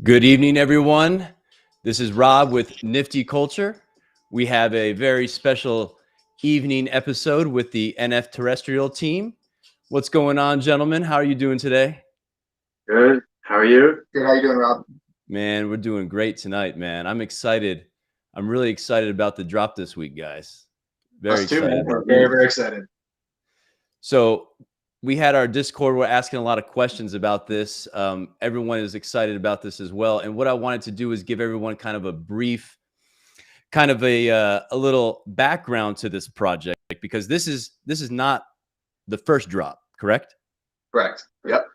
Good evening, everyone. This is Rob with Nifty Culture. We have a very special evening episode with the NF Terrestrial team. What's going on, gentlemen? How are you doing today? Good. How are you? Good. How you doing, Rob? Man, we're doing great tonight, man. I'm excited. I'm really excited about the drop this week, guys. Us too, man. We're very, very excited. So we had our Discord. We're asking a lot of questions about this. Everyone is excited about this as well. And what I wanted to do is give everyone kind of a brief, kind of a little background to this project, because this is not the first drop, correct? Correct. Yep.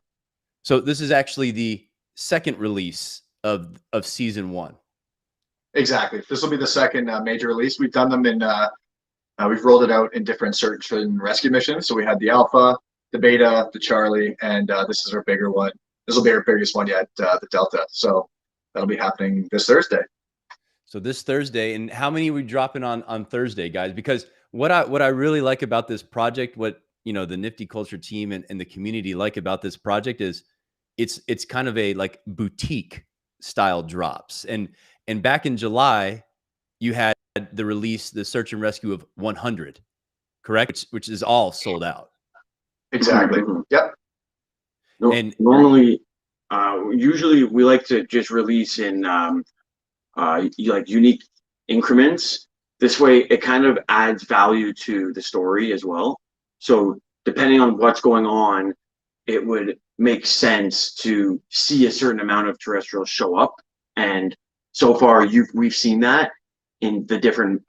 So this is actually the second release of season one. Exactly. This will be the second major release. We've done them in. We've rolled it out in different search and rescue missions. So we had the Alpha, the Beta, the Charlie, and this is our bigger one. This will be our biggest one yet, the Delta. So that'll be happening this Thursday. So this Thursday, and how many are we dropping on Thursday, guys? Because what I really like about this project, what the Nifty Culture team and the community like about this project is it's kind of a like boutique style drops. And back in July, you had the release, the search and rescue of 100, correct? Which is all sold out. Exactly. Yep. No, And normally, usually we like to just release in like unique increments. This way, it kind of adds value to the story as well. So depending on what's going on, it would make sense to see a certain amount of terrestrials show up. And so far, we've seen that in the different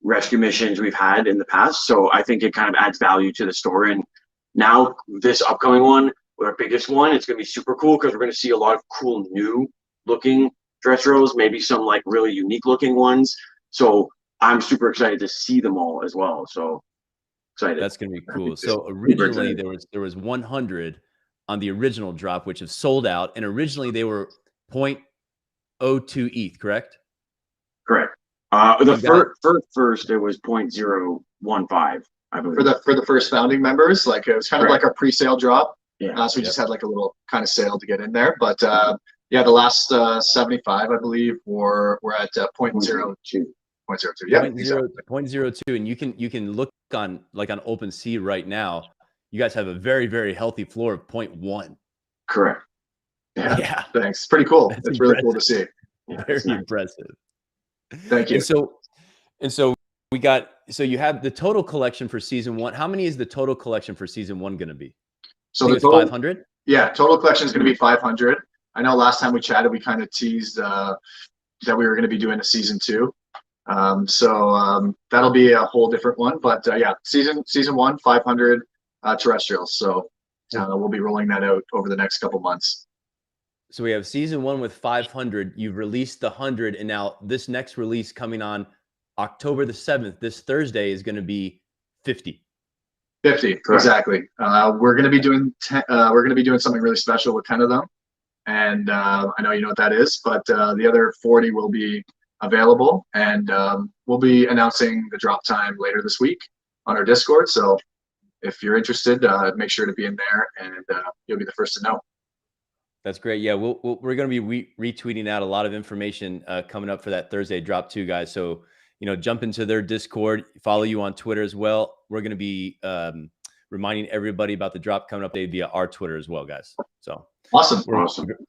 rescue missions we've had in the past. So I think it kind of adds value to the story. And now this upcoming one, our biggest one, it's going to be super cool because we're going to see a lot of cool new looking terrestrials, maybe some like really unique looking ones. So I'm super excited to see them all as well. So excited. that's going to be cool. So originally there was 100 on the original drop, which have sold out. And originally they were 0.02 ETH, correct? Correct. First it was 0.015, I believe. For the first founding members, like it was kind of like our pre-sale drop. Yeah. So we just had like a little kind of sale to get in there. But yeah, the last 75, I believe, we're at 0.02. 0.02. Yeah, exactly. 0.02, and you can look on OpenSea right now. You guys have a very, very healthy floor of 0.1. Correct. Yeah. Thanks. It's pretty cool. It's really cool to see. Very impressive. Thank you. And so we got, so you have the total collection for season one. How many is the total collection for season one going to be? So the total, 500? Yeah, total collection is going to be 500. I know last time we chatted, we kind of teased that we were going to be doing a season two. So that'll be a whole different one. But yeah, season one, 500 terrestrials. So we'll be rolling that out over the next couple months. So we have season one with 500. You've released the 100, and now this next release coming on October the 7th, this Thursday, is going to be 50. 50, correct. Exactly. We're going to be doing something really special with 10 of them, and I know you know what that is. But the other 40 will be available, and we'll be announcing the drop time later this week on our Discord. So if you're interested, make sure to be in there, and you'll be the first to know. That's great. Yeah, we're going to be retweeting out a lot of information coming up for that Thursday drop too, guys. So, jump into their Discord, follow you on Twitter as well. We're going to be reminding everybody about the drop coming up via our Twitter as well, guys. So awesome.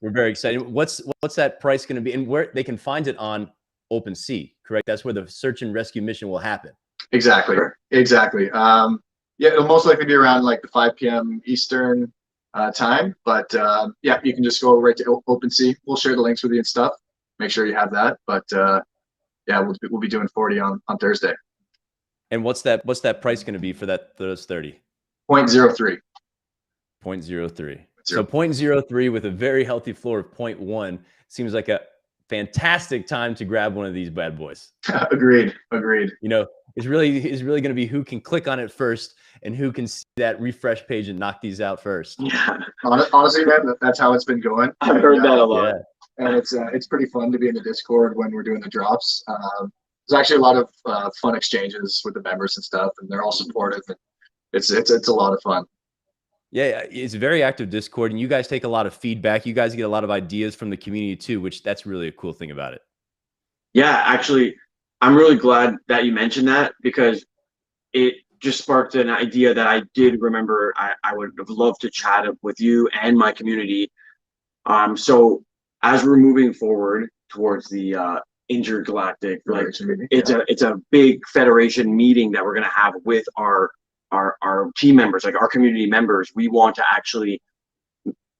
We're very excited. What's that price going to be, and where they can find it on OpenSea, correct? That's where the search and rescue mission will happen. Exactly. Yeah, it'll most likely be around like the 5 p.m. Eastern time, but yeah, you can just go right to OpenSea. We'll share the links with you and stuff. Make sure you have that. But yeah, we'll be doing 40 on Thursday. And what's that price going to be for those 30? 0.03. 0.03. So 0.03 with a very healthy floor of 0.1 seems like a fantastic time to grab one of these bad boys. Agreed. It's really going to be who can click on it first and who can see that refresh page and knock these out first. Yeah. Honestly, man, that's how it's been going. I've heard that a lot. Yeah. And it's pretty fun to be in the Discord when we're doing the drops. There's actually a lot of fun exchanges with the members and stuff, and they're all supportive. And it's a lot of fun. Yeah, it's a very active Discord, and you guys take a lot of feedback. You guys get a lot of ideas from the community too, which that's really a cool thing about it. Yeah, actually, I'm really glad that you mentioned that because it just sparked an idea that I did remember I would have loved to chat with you and my community. So as we're moving forward towards the intergalactic, like it's a big federation meeting that we're gonna have with our team members, like our community members. We want to actually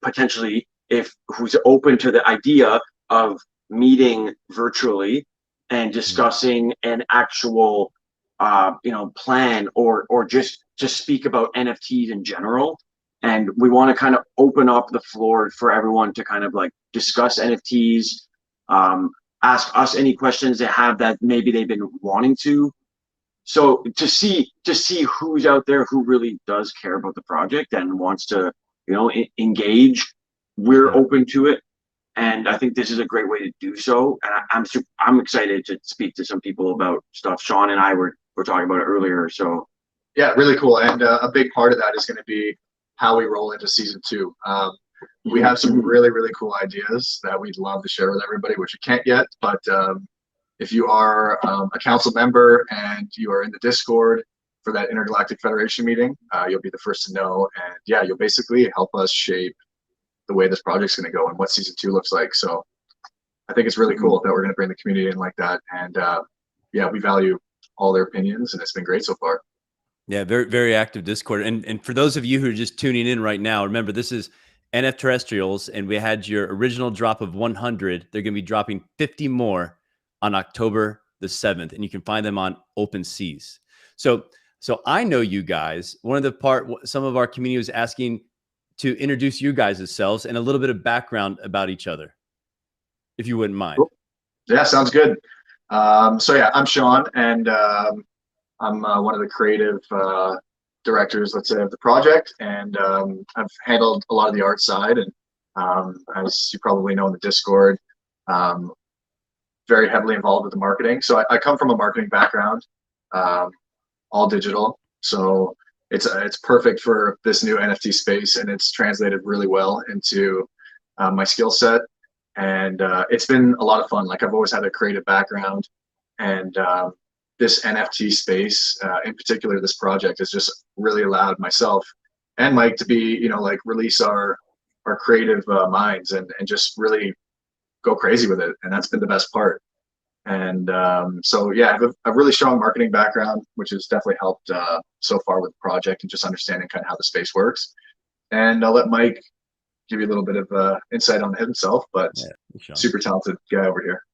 potentially, if who's open to the idea of meeting virtually and discussing an actual plan or just speak about NFTs in general. And we want to kind of open up the floor for everyone to kind of like discuss NFTs, ask us any questions they have that maybe they've been wanting to. So to see who's out there who really does care about the project and wants to, engage, we're open to it. And I think this is a great way to do so. And I'm excited to speak to some people about stuff Sean and I were talking about it earlier. So yeah, really cool. And a big part of that is going to be how we roll into season 2. We have some really, really cool ideas that we'd love to share with everybody, which you can't yet. But if you are a council member and you are in the Discord for that Intergalactic Federation meeting, you'll be the first to know. And yeah, you'll basically help us shape the way this project's going to go and what season 2 looks like. So I think it's really cool that we're going to bring the community in like that. And yeah, we value all their opinions, and it's been great so far. Yeah, very, very active Discord. And for those of you who are just tuning in right now, remember this is NF Terrestrials, and we had your original drop of 100. They're going to be dropping 50 more on October the 7th, and you can find them on Open Seas. So I know you guys. Some of our community was asking to introduce you guys yourselves and a little bit of background about each other, if you wouldn't mind. Cool. Yeah, sounds good. So yeah, I'm Sean, and I'm one of the creative directors, let's say, of the project, and I've handled a lot of the art side, and as you probably know in the Discord, very heavily involved with the marketing. So I come from a marketing background, all digital, so it's perfect for this new NFT space, and it's translated really well into my skill set, and it's been a lot of fun. Like, I've always had a creative background, and this NFT space, in particular, this project has just really allowed myself and Mike to be, like, release our creative minds and just really go crazy with it. And that's been the best part. And so, yeah, I have a really strong marketing background, which has definitely helped so far with the project and just understanding kind of how the space works. And I'll let Mike give you a little bit of insight on himself, but super talented guy over here.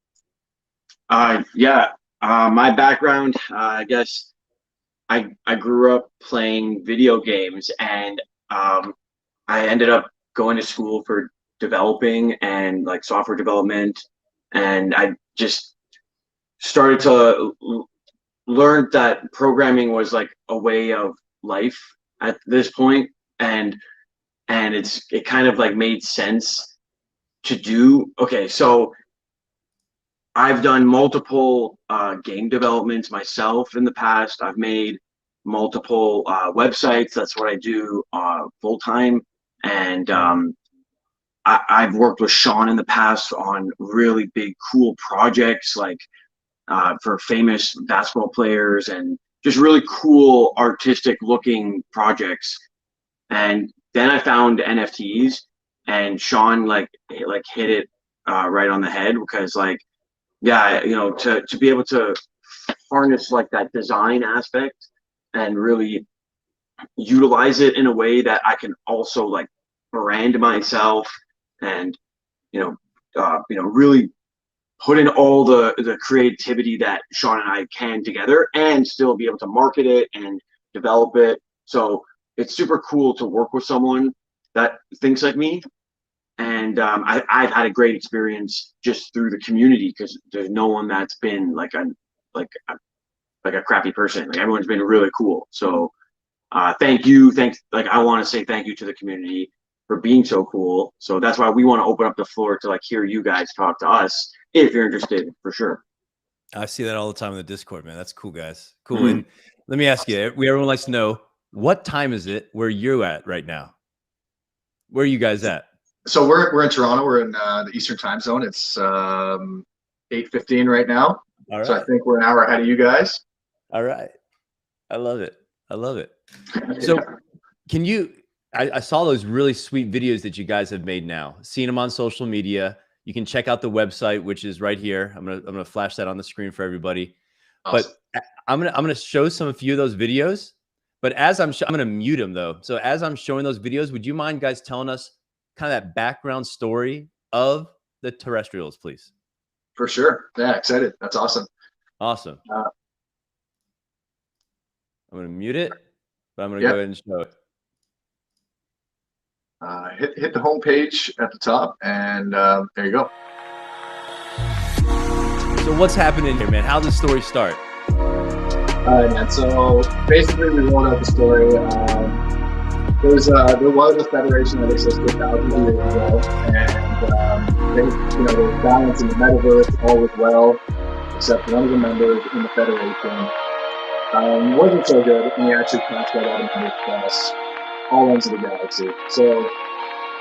Yeah. My background, I guess I grew up playing video games, and I ended up going to school for developing and like software development, and I just started to learn that programming was like a way of life at this point, and it kind of like made sense to do. Okay, so I've done multiple game developments myself in the past. I've made multiple websites. That's what I do full time. And I've worked with Sean in the past on really big, cool projects, like for famous basketball players and just really cool, artistic looking projects. And then I found NFTs, and Sean like hit it right on the head, because like, yeah, to be able to harness like that design aspect and really utilize it in a way that I can also like brand myself and really put in all the creativity that Sean and I can together, and still be able to market it and develop it. So it's super cool to work with someone that thinks like me. And I've had a great experience just through the community, because there's no one that's been like a crappy person. Like, everyone's been really cool. So thanks. I want to say thank you to the community for being so cool. So that's why we want to open up the floor to like hear you guys talk to us if you're interested, for sure. I see that all the time in the Discord, man. That's cool, guys. Cool. And let me ask you, everyone likes to know, what time is it where you're at right now? Where are you guys at? So we're in Toronto. We're in the Eastern time zone. It's 8:15 right now. All right. So I think we're an hour ahead of you guys. All right. I love it. I love it. So can you, I saw those really sweet videos that you guys have made now, seen them on social media. You can check out the website, which is right here. I'm gonna flash that on the screen for everybody. Awesome. But I'm gonna show a few of those videos. But as I'm gonna mute them though. So as I'm showing those videos, would you mind guys telling us kind of that background story of the Terrestrials, please? For sure. Yeah, excited. That's awesome. Awesome. I'm gonna mute it, but I'm gonna go ahead and show it. Hit the home page at the top, and there you go. So what's happening here, man? How does the story start? All right, man. So basically, we rolled out the story. There was a federation that existed thousands of years ago, and they were balanced in the metaverse. All was well, except one of the members in the federation wasn't so good, and he actually transferred out of the class all ends of the galaxy. So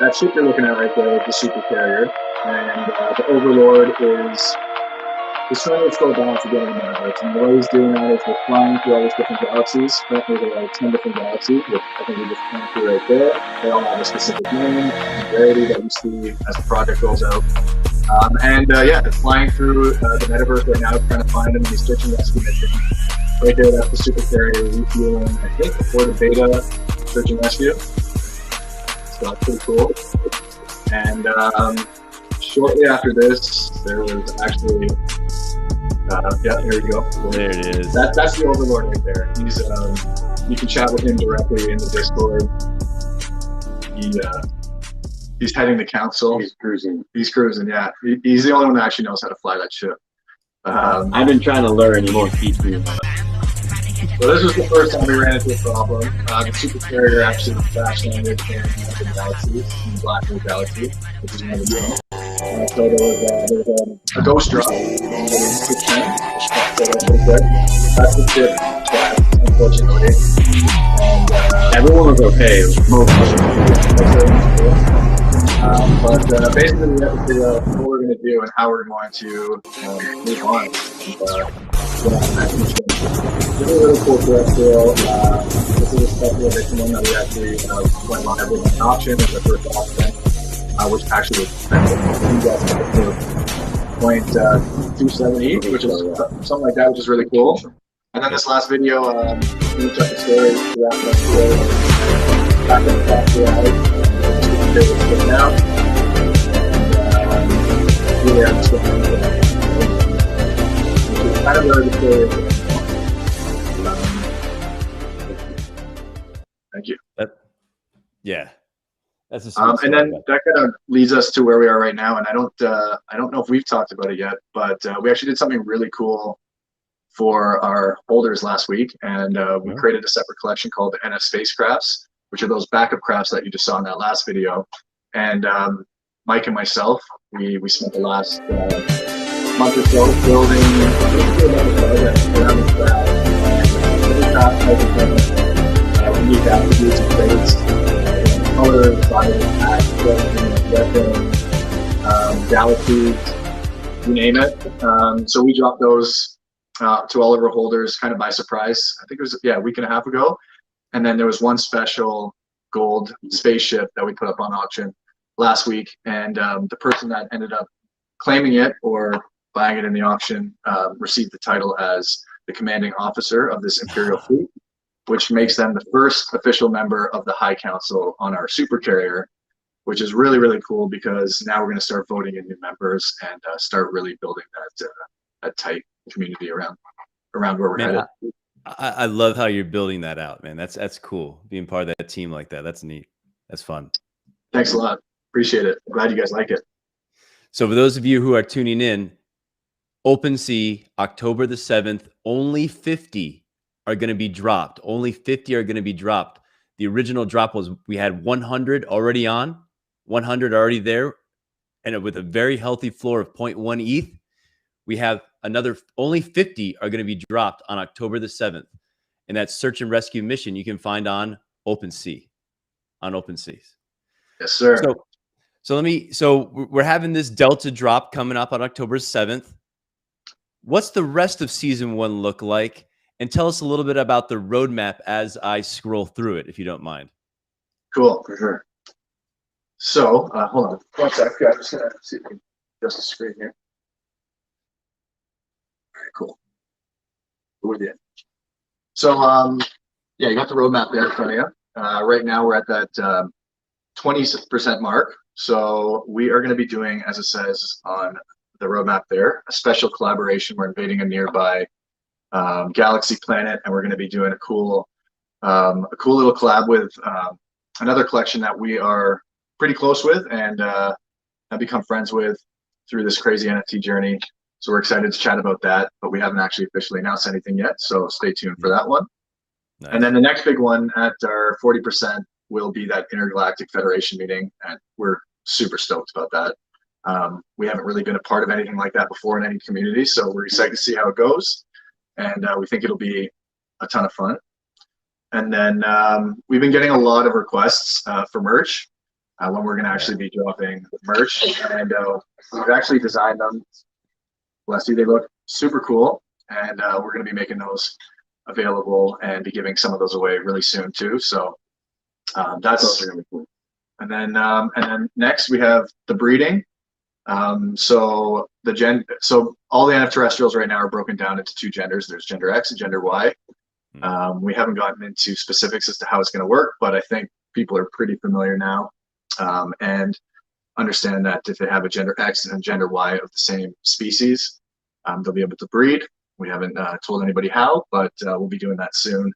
that ship you're looking at right there is the super carrier, and the overlord is trying to restore balance again in the metaverse. And the way he's doing that is we're flying through all these different galaxies. Currently there are like 10 different galaxies, which I think we just went through right there. They all have a specific name and rarity that you see as the project rolls out. They're flying through the metaverse right now, trying to find them in these search and rescue missions. Right there, that's the super carrier refueling, I think, before the beta search and rescue. So that's pretty cool. And shortly after this, there was actually, here we go. There it is. That's the overlord right there. He's, you can chat with him directly in the Discord. He's heading the council. He's cruising. He's cruising, yeah. He's the only one that actually knows how to fly that ship. I've been trying to learn more features. So this was the first time we ran into a problem. The super carrier actually crash landed in the galaxy, in the Black Hole Galaxy, which is one of the so there was a ghost drop. That's the ship crashed, unfortunately. And everyone was okay. Most but basically, we have to figure out what we're going to do and how we're going to move on. This is a really cool terrestrial. This is a special edition one that we actually went live with an auction. It's the first auction, which actually was expensive. $0.278, which is something like that, which is really cool. And then this last video, we took the story, we wrapped up the story, back in the factory out. Now, and really understand which is kind of where the story is. Thank you. That's a sweet and then that kind of leads us to where we are right now. And I don't know if we've talked about it yet, but we actually did something really cool for our holders last week, and we created a separate collection called the NF Spacecrafts, which are those backup crafts that you just saw in that last video. And Mike and myself, we spent the last month or so building another project around this craft. Every craft has unique attributes and traits, colors, size, action, weapons, galaxies, you name it. So we dropped those to all of our holders kind of by surprise. I think it was a week and a half ago. And then there was one special gold spaceship that we put up on auction last week, and the person that ended up claiming it or buying it in the auction received the title as the commanding officer of this Imperial fleet, which makes them the first official member of the High Council on our super carrier, which is really, really cool, because now we're going to start voting in new members and start really building that tight community around where we're headed. I love how you're building that out, man. That's cool. Being part of that team like that. That's neat. That's fun. Thanks a lot. Appreciate it. I'm glad you guys like it. So for those of you who are tuning in, OpenSea, October the 7th, only 50 are going to be dropped. Only 50 are going to be dropped. The original drop was, we had 100 already on, 100 already there, and with a very healthy floor of 0.1 ETH. We have another, only 50 are going to be dropped on October the 7th. And that search and rescue mission you can find on OpenSea, Yes, sir. So we're having this Delta drop coming up on October 7th. What's the rest of season 1 look like? And tell us a little bit about the roadmap as I scroll through it, if you don't mind. Cool, for sure. So, hold on 1 sec. I'm just gonna see if I can adjust the screen here. All right, cool. With you. So, yeah, you got the roadmap there in front of you. Right now, we're at that 20% mark. So we are going to be doing, as it says on the roadmap there, a special collaboration. We're invading a nearby galaxy planet, and we're going to be doing a cool little collab with another collection that we are pretty close with and have become friends with through this crazy NFT journey. So we're excited to chat about that, but we haven't actually officially announced anything yet. So stay tuned for that one. Nice. And then the next big one at our 40% will be that Intergalactic Federation meeting, and we're super stoked about that. We haven't really been a part of anything like that before in any community, so we're excited to see how it goes, and we think it'll be a ton of fun. And then we've been getting a lot of requests for merch when we're going to actually be dropping merch, and we've actually designed them. Bless you, they look super cool, and we're going to be making those available and be giving some of those away really soon too. So that's really cool. And then next we have the breeding. So all the NF Terrestrials right now are broken down into 2 genders. There's gender X and gender Y. We haven't gotten into specifics as to how it's going to work, but I think people are pretty familiar now and understand that if they have a gender X and a gender Y of the same species, they'll be able to breed. We haven't told anybody how, but we'll be doing that soon.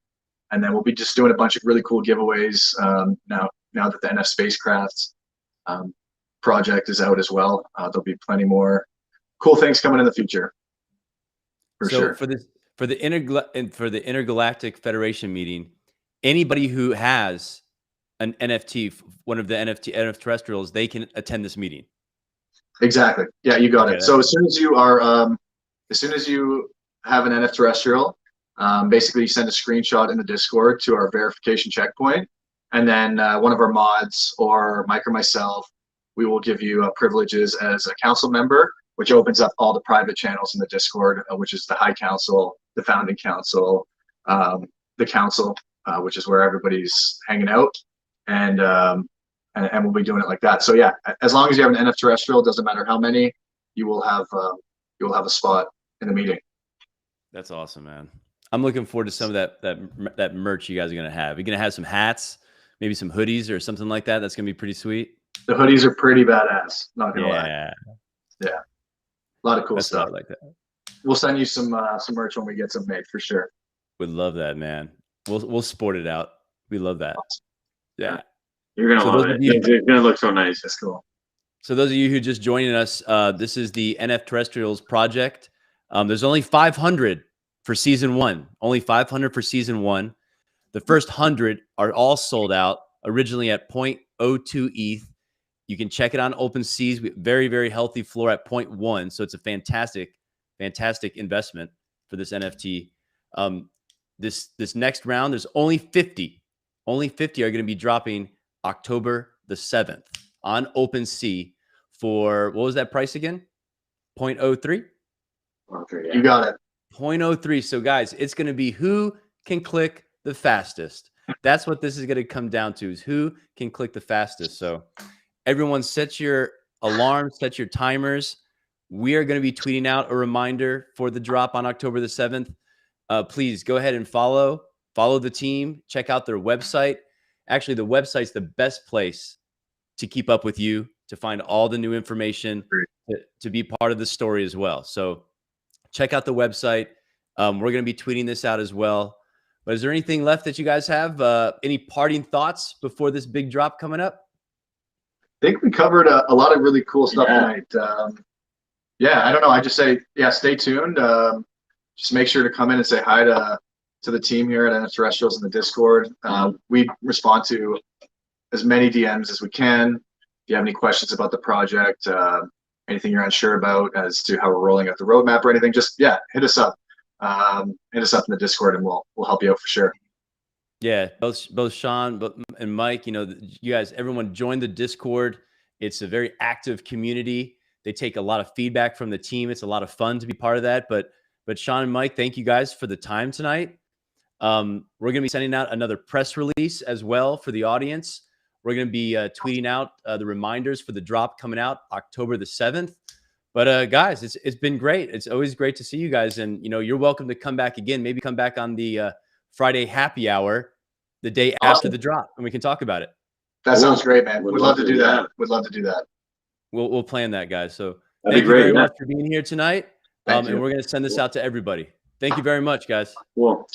And then we'll be just doing a bunch of really cool giveaways now that the NF Spacecraft project is out as well. There'll be plenty more cool things coming in the future. For sure. For the Intergalactic Federation meeting, anybody who has an NFT, one of the NF Terrestrials, they can attend this meeting. Exactly. Yeah, you got it. So as soon as you have an NF Terrestrial, basically you send a screenshot in the Discord to our verification checkpoint, and then one of our mods or Mike or myself, we will give you privileges as a council member, which opens up all the private channels in the Discord, which is the High Council, the Founding Council, the Council, which is where everybody's hanging out, and we'll be doing it like that. So yeah, as long as you have an NF Terrestrial, it doesn't matter how many, you will have a spot in the meeting. That's awesome, man. I'm looking forward to some of that merch you guys are gonna have. You're gonna have some hats, maybe some hoodies or something like that. That's gonna be pretty sweet. The hoodies are pretty badass. Not gonna lie. Yeah. A lot of cool stuff. I like that. We'll send you some merch when we get some made for sure. Would love that, man. We'll sport it out. We love that. Awesome. Yeah. You're gonna love it. It's gonna look so nice. That's cool. So those of you who just joining us, this is the NF Terrestrials project. There's only 500 for season 1. Only 500 for season 1. The first 100 are all sold out. Originally at 0.02 ETH. You can check it on OpenSeas. Very, very healthy floor at 0.1. So it's a fantastic investment for this NFT. This next round, there's only 50. Only 50 are going to be dropping October the 7th on OpenSea for, what was that price again? 0.03? Okay, you got it. 0.03. So guys, it's going to be who can click the fastest. That's what this is going to come down to, is who can click the fastest. So everyone set your alarms, set your timers. We are going to be tweeting out a reminder for the drop on October the 7th. Please go ahead and follow the team. Check out their website. Actually, the website's the best place to keep up with you, to find all the new information, to be part of the story as well. So check out the website. We're going to be tweeting this out as well. But is there anything left that you guys have? Any parting thoughts before this big drop coming up? I think we covered a lot of really cool stuff tonight. Yeah, I don't know. I just say, stay tuned. Just make sure to come in and say hi to the team here at NF Terrestrials in the Discord. We respond to as many DMs as we can. If you have any questions about the project, anything you're unsure about as to how we're rolling out the roadmap or anything, just hit us up. Hit us up in the Discord, and we'll help you out for sure. Yeah, both Sean and Mike, you know, you guys, everyone join the Discord. It's a very active community. They take a lot of feedback from the team. It's a lot of fun to be part of that. But Sean and Mike, thank you guys for the time tonight. We're going to be sending out another press release as well for the audience. We're going to be tweeting out the reminders for the drop coming out October the 7th. But guys, it's been great. It's always great to see you guys. And, you know, you're welcome to come back again. Maybe come back on the Friday happy hour, the day after the drop, and we can talk about it. That sounds great, man. Would love to do that. Would love to do that. We'll plan that, guys. So That'd thank you very much for being here tonight. And we're going to send this out to everybody. Thank you very much, guys. Cool.